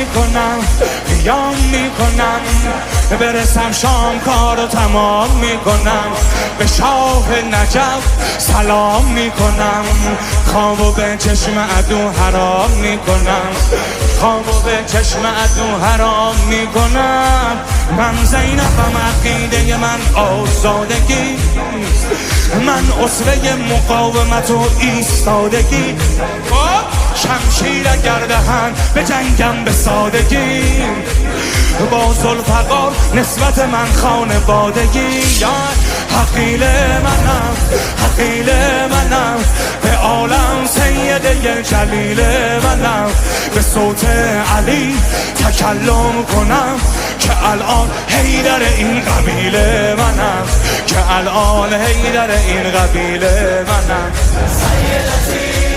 میکنم قیام میکنم برسم شام کارو تمام میکنم به شاه نجف سلام میکنم خوابو به چشم عدو حرام میکنم خوابو به چشم عدو حرام میکنم من زینبم عقیده من آزادگی من اسوه مقاومت و ایستادگی شمشیر اگر دهن به جنگم به سادگی با ذوالفقار نسبت من خانوادگی یا حقیل منم حقیل منم به عالم سیده جلیل منم به صوت علی تکلم کنم که الان حیدر این قبیله منم که الان حیدر این قبیله منم سیدتی